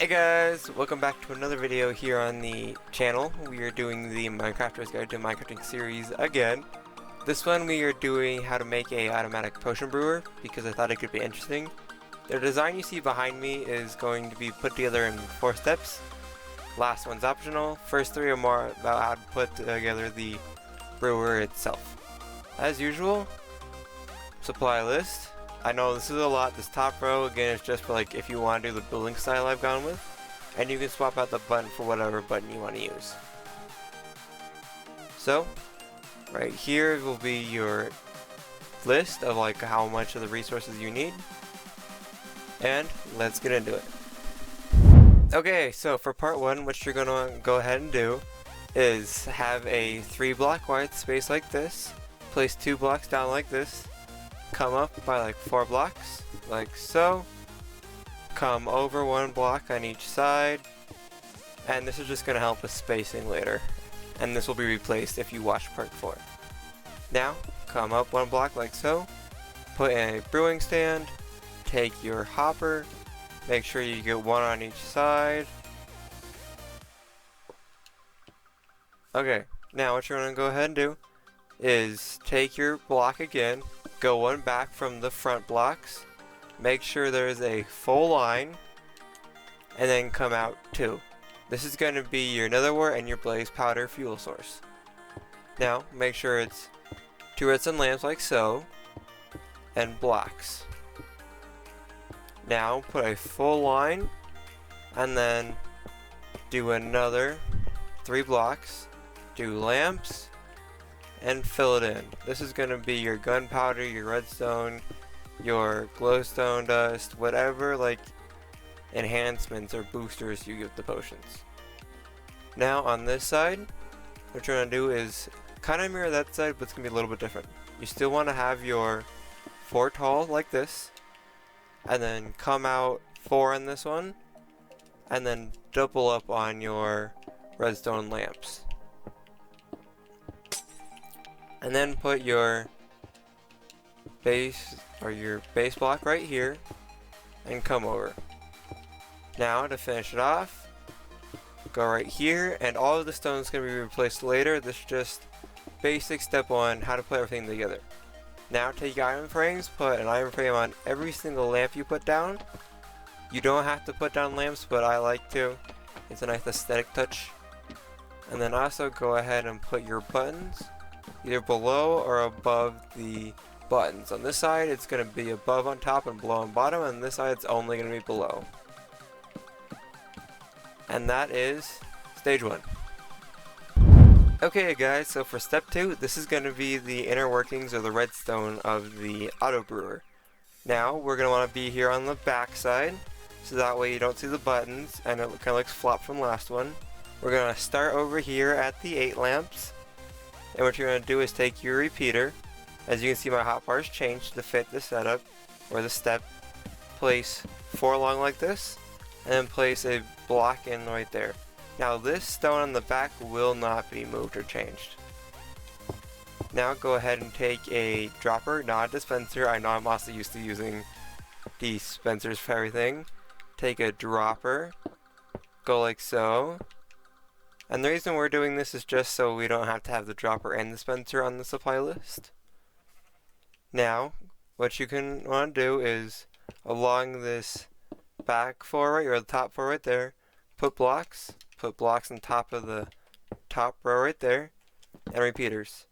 Hey guys, welcome back to another video here on the channel. We are doing the Minecrafter's Guide to Minecrafting series again. This one we are doing how to make a automatic potion brewer because I thought it could be interesting. The design you see behind me is going to be put together in 4 steps. Last one's optional. First 3 are more about how to put together the brewer itself. As usual, supply list. I know this is a lot. This top row again is just for like if you want to do the building style I've gone with, and you can swap out the button for whatever button you want to use. So right here will be your list of like how much of the resources you need, and let's get into it. Okay, so for part 1, what you're gonna go ahead and do is have a 3 block wide space like this, place 2 blocks down like this, come up by like 4 blocks, like so, come over 1 block on each side, and this is just going to help with spacing later, and this will be replaced if you watch part 4. Now, come up 1 block like so, put in a brewing stand, take your hopper, make sure you get 1 on each side. Okay, now what you're going to go ahead and do is take your block again, go 1 back from the front blocks, make sure there's a full line, and then come out 2. This is going to be your netherwort and your blaze powder fuel source. Now make sure it's 2 redstone lamps like so, and blocks. Now put a full line, and then do another 3 blocks, do lamps, and fill it in. This is going to be your gunpowder, your redstone, your glowstone dust, whatever like enhancements or boosters you give the potions. Now on this side, what you're going to do is kind of mirror that side, but it's going to be a little bit different. You still want to have your 4 tall like this, and then come out 4 on this one, and then double up on your redstone lamps. And then put your base block right here and come over. Now to finish it off, go right here, and all of the stone is going to be replaced later. This is just basic step 1, how to put everything together. Now take your iron frames, put an iron frame on every single lamp you put down. You don't have to put down lamps, but I like to. It's a nice aesthetic touch. And then also go ahead and put your buttons either below or above the buttons. On this side it's going to be above on top and below on bottom, and this side it's only going to be below. And that is stage 1. Okay guys, so for step 2, this is going to be the inner workings or the redstone of the Auto-Brewer. Now we're going to want to be here on the back side, so that way you don't see the buttons and it kind of looks flopped from last one. We're going to start over here at the 8 lamps. And what you're going to do is take your repeater. As you can see, my hotbars changed to fit the setup or the step. Place 4 along like this, and then place a block in right there. Now this stone on the back will not be moved or changed. Now go ahead and take a dropper, not a dispenser. I know I'm also used to using dispensers for everything. Take a dropper, go like so. And the reason we're doing this is just so we don't have to have the dropper and dispenser on the supply list. Now, what you can want to do is, along this back 4 right, or the top 4 right there, put blocks on top of the top row right there, and repeaters.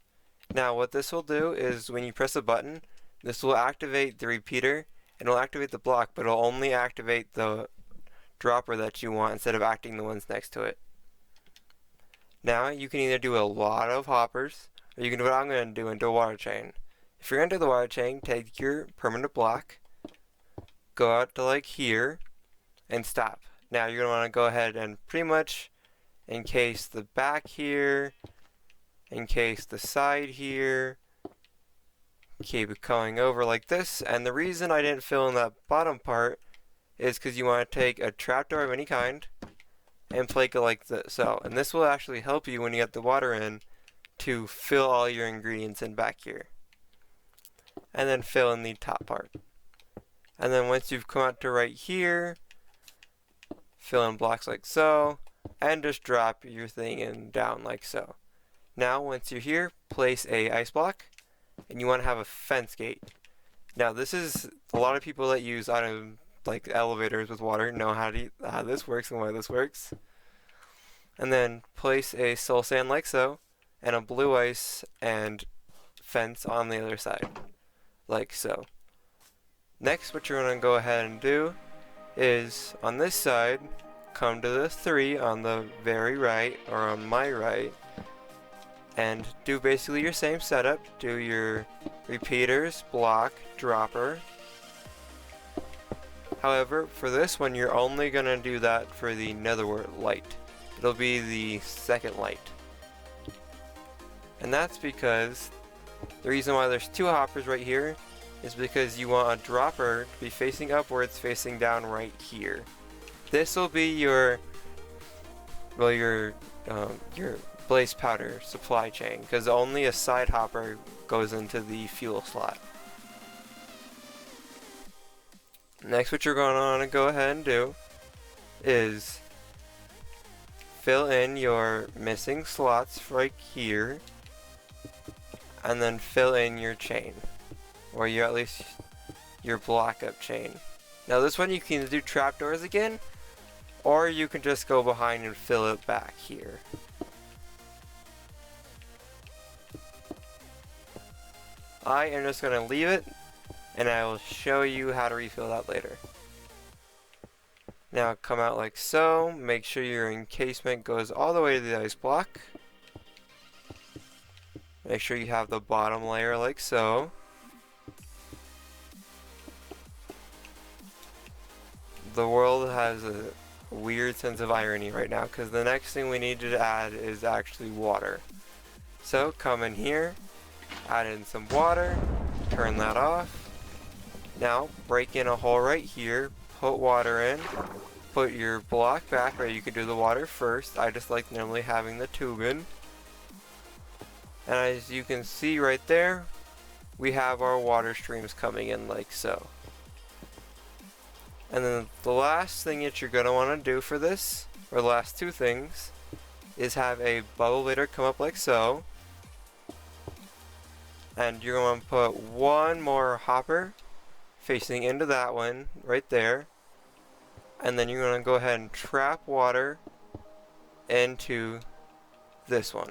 Now what this will do is when you press a button, this will activate the repeater, and it will activate the block, but it will only activate the dropper that you want instead of activating the ones next to it. Now you can either do a lot of hoppers, or you can do what I'm going to do and do a water chain. If you're going to do the water chain, take your permanent block, go out to like here, and stop. Now you're going to want to go ahead and pretty much encase the back here, encase the side here, keep it going over like this. And the reason I didn't fill in that bottom part is because you want to take a trapdoor of any kind and plate it like so. And this will actually help you when you get the water in to fill all your ingredients in back here. And then fill in the top part. And then once you've come out to right here, fill in blocks like so, and just drop your thing in down like so. Now once you're here, place a ice block, and you want to have a fence gate. Now this is, a lot of people that use like elevators with water know how this works and why this works. And then place a soul sand like so, and a blue ice and fence on the other side, like so. Next, what you're going to go ahead and do is, on this side, come to the 3 on the very right, or on my right, and do basically your same setup. Do your repeaters, block, dropper. However, for this one, you're only going to do that for the nether light. It'll be the second light. And that's because the reason why there's 2 hoppers right here is because you want a dropper to be facing upwards, facing down right here. This will be your blaze powder supply chain, because only a side hopper goes into the fuel slot. Next, what you're going to go ahead and do is fill in your missing slots right here, and then fill in your chain, or at least your block up chain. Now this one you can do trapdoors again, or you can just go behind and fill it back here. I am just going to leave it, and I will show you how to refill that later. Now come out like so, make sure your encasement goes all the way to the ice block. Make sure you have the bottom layer like so. The world has a weird sense of irony right now, because the next thing we need to add is actually water. So come in here, add in some water, turn that off. Now break in a hole right here, put water in, put your block back, or you could do the water first. I just like normally having the tube in. And as you can see right there, we have our water streams coming in like so. And then the last thing that you're going to want to do for this, or the last 2 things, is have a bubble leader come up like so. And you're going to put 1 more hopper facing into that one right there. And then you're going to go ahead and trap water into this one.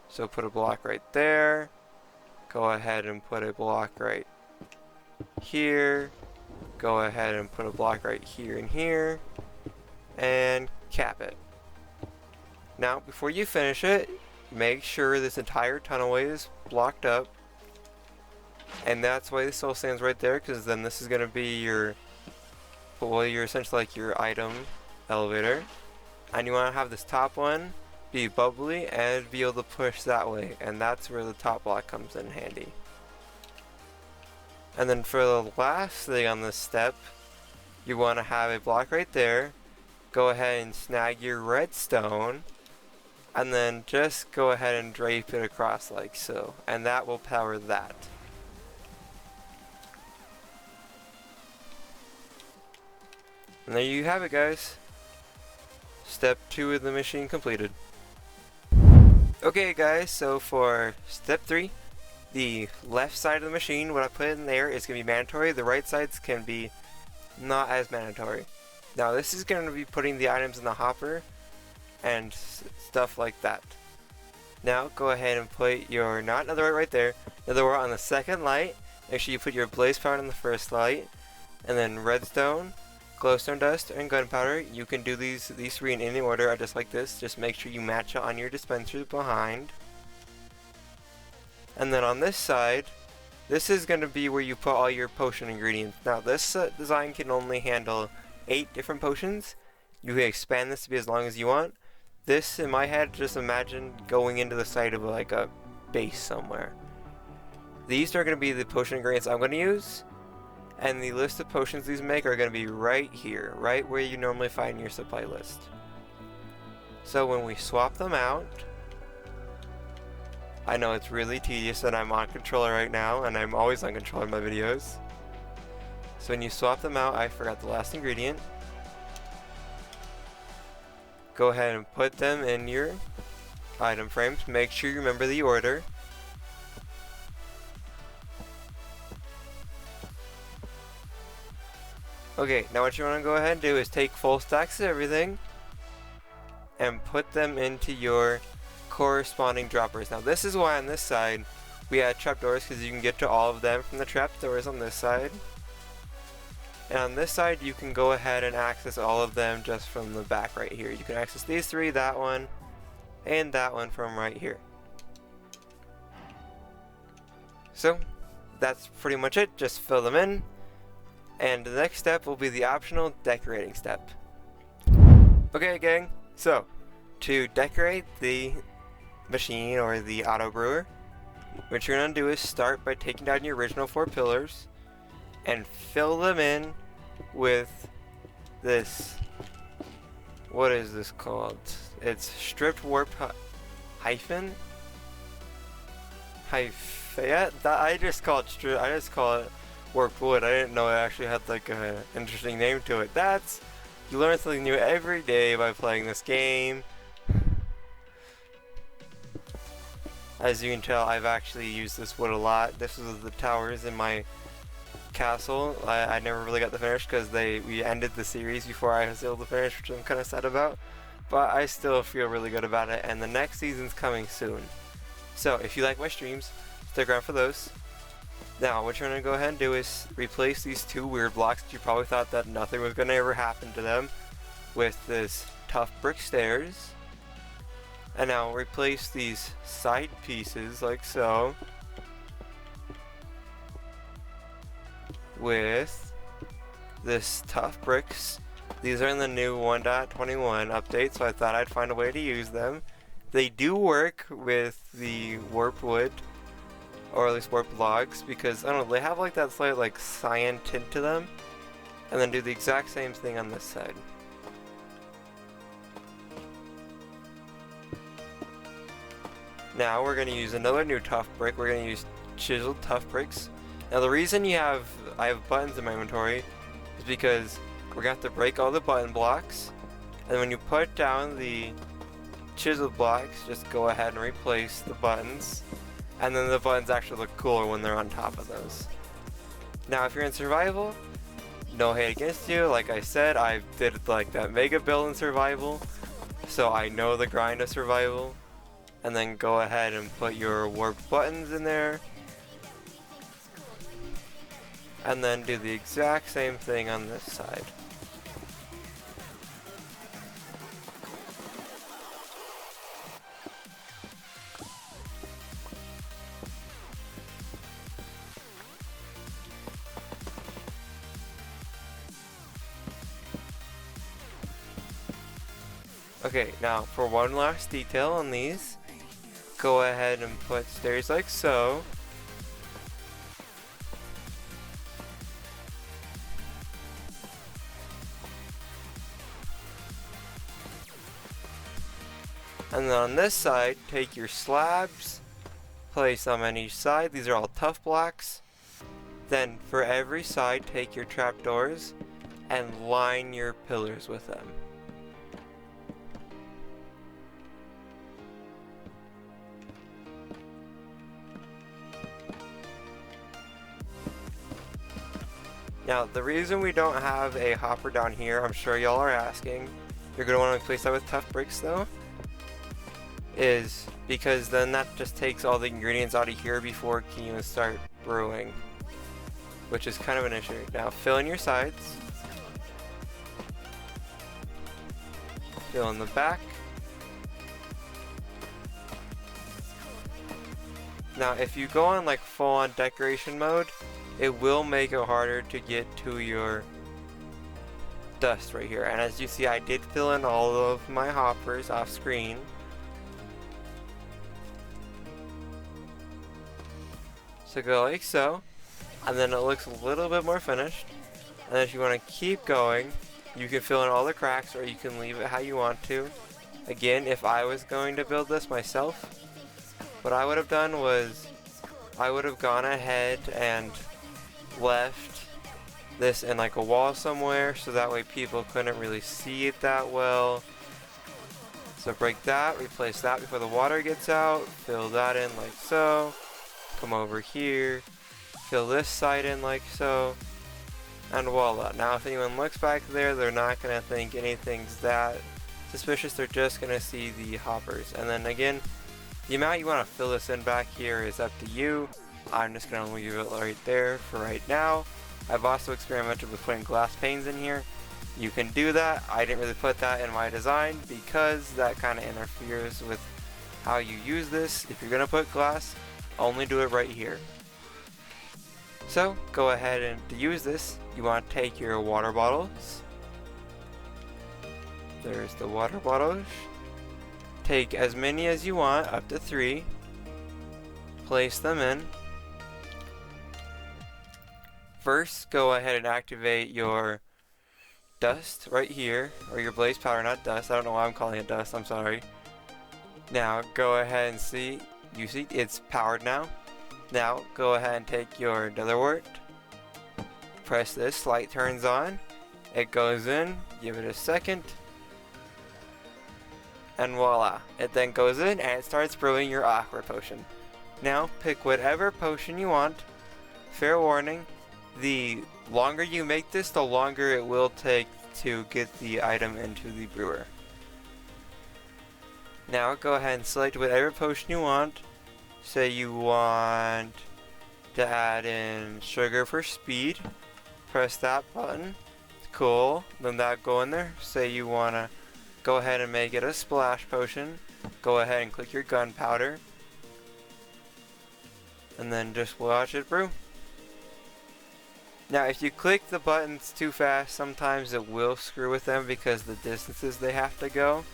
So put a block right there. Go ahead and put a block right here. Go ahead and put a block right here and here. And cap it. Now, before you finish it, make sure this entire tunnelway is blocked up. And that's why the soul sand's right there, because then this is going to be your, well, you're essentially like your item elevator. And you want to have this top one be bubbly and be able to push that way, and that's where the top block comes in handy. And then for the last thing on this step, you want to have a block right there. Go ahead and snag your redstone, and then just go ahead and drape it across like so, and that will power that. And there you have it, guys. Step 2 of the machine completed. Okay guys, so for step 3, the left side of the machine, what I put in there is going to be mandatory. The right sides can be not as mandatory. Now this is going to be putting the items in the hopper and stuff like that. Now go ahead and put your, not netherite right there, netherite on the second light. Make sure you put your blaze powder on the first light, and then redstone, glowstone dust, and gunpowder. You can do these 3 in any order. I just like this. Just make sure you match it on your dispensers behind. And then on this side, this is going to be where you put all your potion ingredients. Now this design can only handle 8 different potions. You can expand this to be as long as you want. This, in my head, just imagine going into the side of like a base somewhere. These are going to be the potion ingredients I'm going to use. And the list of potions these make are going to be right here, right where you normally find your supply list. So when we swap them out, I know it's really tedious that I'm on controller right now, and I'm always on controller in my videos. So when you swap them out, I forgot the last ingredient. go ahead and put them in your item frames. Make sure you remember the order. Okay, now what you want to go ahead and do is take full stacks of everything and put them into your corresponding droppers. Now this is why on this side we add trapdoors, because you can get to all of them from the trapdoors on this side. And on this side you can go ahead and access all of them just from the back right here. You can access these three, that one, and that one from right here. So that's pretty much it, just fill them in. And the next step will be the optional decorating step. Okay gang, so to decorate the machine or the Auto-Brewer, what you're going to do is start by taking down your original 4 pillars and fill them in with this, what is this called? It's stripped warp hyphen? Yeah, I just call it warped wood. I didn't know it actually had like an interesting name to it. You learn something new every day by playing this game. As you can tell, I've actually used this wood a lot. This was the towers in my castle. I never really got to finish because we ended the series before I was able to finish, which I'm kind of sad about. But I still feel really good about it, and the next season's coming soon. So if you like my streams, stick around for those. Now what you're going to go ahead and do is replace these 2 weird blocks that you probably thought that nothing was going to ever happen to them with this tough brick stairs. And now replace these side pieces like so with this tough bricks. These are in the new 1.21 update, so I thought I'd find a way to use them. They do work with the warped wood, or at least warped logs, because I don't know, they have like that slight like cyan tint to them. And then do the exact same thing on this side. Now we're going to use another new tough brick. We're going to use chiseled tough bricks. Now the reason I have buttons in my inventory is because we're going to have to break all the button blocks. And when you put down the chiseled blocks, just go ahead and replace the buttons. And then the buttons actually look cooler when they're on top of those. Now if you're in survival, no hate against you. Like I said, I did like that mega build in survival, so I know the grind of survival. And then go ahead and put your warped buttons in there. And then do the exact same thing on this side. Okay, now for one last detail on these, go ahead and put stairs like so. And then on this side, take your slabs, place them on each side. These are all tough blocks. Then for every side, take your trapdoors and line your pillars with them. Now, the reason we don't have a hopper down here, I'm sure y'all are asking, you're going to want to replace that with tough bricks though, is because then that just takes all the ingredients out of here before it can even start brewing, which is kind of an issue. Now, fill in your sides, fill in the back. Now, if you go on like full on decoration mode, it will make it harder to get to your dust right here. And as you see, I did fill in all of my hoppers off screen. So go like so, and then it looks a little bit more finished. And if you want to keep going, you can fill in all the cracks, or you can leave it how you want to. Again, if I was going to build this myself, what I would have done was I would have gone ahead and left this in like a wall somewhere, so that way people couldn't really see it that well. So break that, replace that before the water gets out, fill that in like so, come over here, fill this side in like so, and voila. Now if anyone looks back there, they're not going to think anything's that suspicious, they're just going to see the hoppers. And then again, the amount you want to fill this in back here is up to you. I'm just going to leave it right there for right now. I've also experimented with putting glass panes in here. You can do that. I didn't really put that in my design because that kind of interferes with how you use this. If you're going to put glass, only do it right here. So go ahead and to use this, you want to take your water bottles. There's the water bottles. Take as many as you want, up to 3. Place them in. First, go ahead and activate your dust right here, or your blaze powder, not dust. I don't know why I'm calling it dust, I'm sorry. Now, go ahead and see, you see it's powered now. Now, go ahead and take your netherwort. Press this, light turns on. It goes in, give it a second. And voila, it then goes in and it starts brewing your aqua potion. Now, pick whatever potion you want. Fair warning, the longer you make this, the longer it will take to get the item into the brewer. Now go ahead and select whatever potion you want. Say you want to add in sugar for speed. Press that button. Cool. Then that go in there. Say you want to go ahead and make it a splash potion. Go ahead and click your gunpowder. And then just watch it brew. Now if you click the buttons too fast, sometimes it will screw with them because the distances they have to go.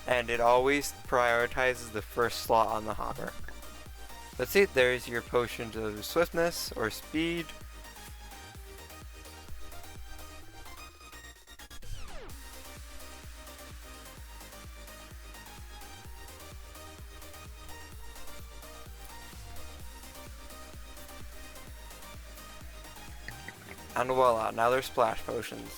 And it always prioritizes the first slot on the hopper. Let's see, there's your potion of swiftness or speed. And voila, now they're splash potions.